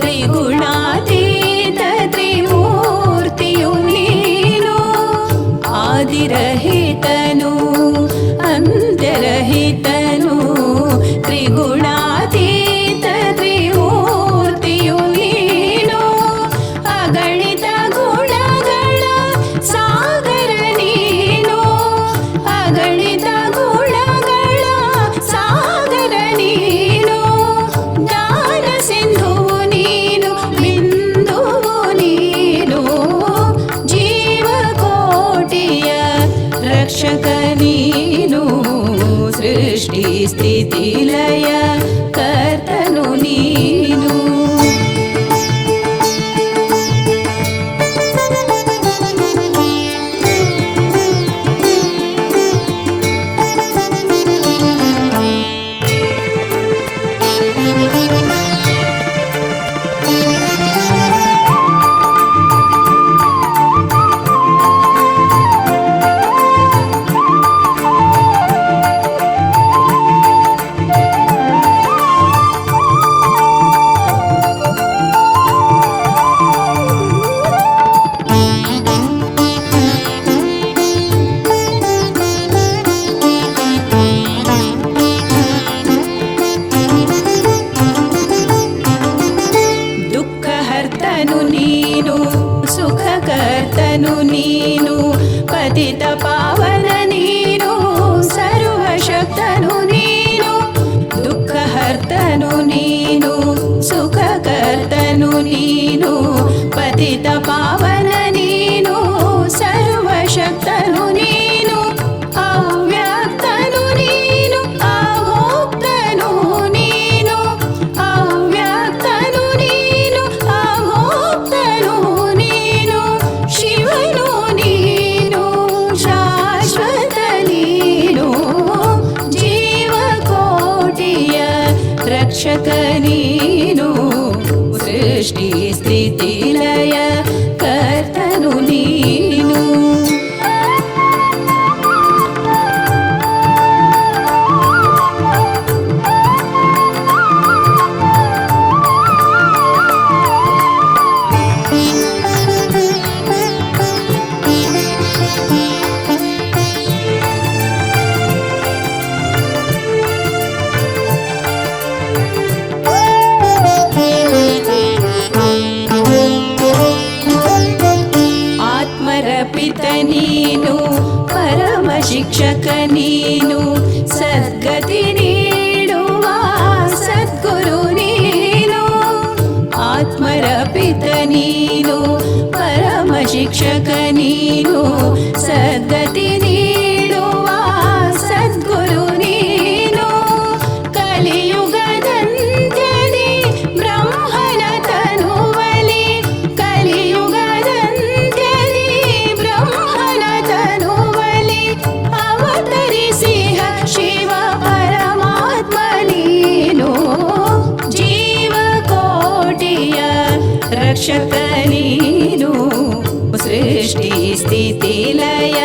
[SPEAKER 2] ತ್ರಿಗುಣಾತೀತ ತ್ರಿಮೂರ್ತಿಯು ನೀನು ಆದಿರಹಿತನು ಅಂತ್ಯರಹಿತನು ತ್ರಿಗುಣಾತೀತ ತ್ರಿಮೂರ್ತಿಯು ನೀನು ಅಗಣಿತ ಗುಣಗಳ ಸಾಗರ ನೀನು ಅಗಣಿತ ಗುಣಗಳ ಸಾಗರ ನೀನು ಜ್ಞಾನ ಸಿಂಧುವು ನೀನು ಬಿಂದುವು ನೀನು ಜೀವಕೋಟಿಯ ರಕ್ಷಕ ನೀನು ಸೃಷ್ಟಿ ಸ್ಥಿತಿ ಲಯ ಕರ್ತನು ನೀನು. ದುಃಖಹರ್ತನು ನೀನು ಸುಖಕರ್ತನು ನೀನು ಪತಿತ ಪಾವನ ನೀನು ಸರ್ವಶಕ್ತನು ನೀನು ದುಃಖಹರ್ತನು ನೀನು ಸುಖಕರ್ತನು ನೀನು ಪತಿತ ಪಾವನ ನೀನು ಸರ್ವಶಕ್ತನು ನೀನು ಅವ್ಯಕ್ತನು ನೀನು ಅಭೋಕ್ತನು ನೀನು ಅವ್ಯಕ್ತನು ನೀನು ಅಭೋಕ್ತನು ನೀನು ಶಿವನು ನೀನು ಶಾಶ್ವತ ನೀನು ಜೀವಕೋಟಿಯ ರಕ್ಷಕ ನೀನು ಸೃಷ್ಟಿ ಸ್ಥಿತಿ ಲಯ ಕರ್ತನು ನೀನು. ನೀನು ಸದ್ಗತಿ ನೀಡುವ ಸದ್ಗುರು ನೀನು ಆತ್ಮರಪಿತ ನೀನು ಪರಮ ಶಿಕ್ಷಕ ನೀನು ಸದ್ಗತಿ ನೀಡುವ ಸದ್ಗುರು ನೀನು ಕಲಿಯುಗದಂತ್ಯದಿ ಬ್ರಹ್ಮನ ತನುವಲಿ ಕಲಿಯುಗದಂತ್ಯದಿ ಬ್ರಹ್ಮನ ತನುವಲಿ ಅವತರಿಸಿಹ ಶಿವ ಪರಮಾತ್ಮ ನೀನು ಜೀವಕೋಟಿಯ ರಕ್ಷಕ ನೀನು ಸೃಷ್ಟಿ ಸ್ಥಿತಿ ಲಯ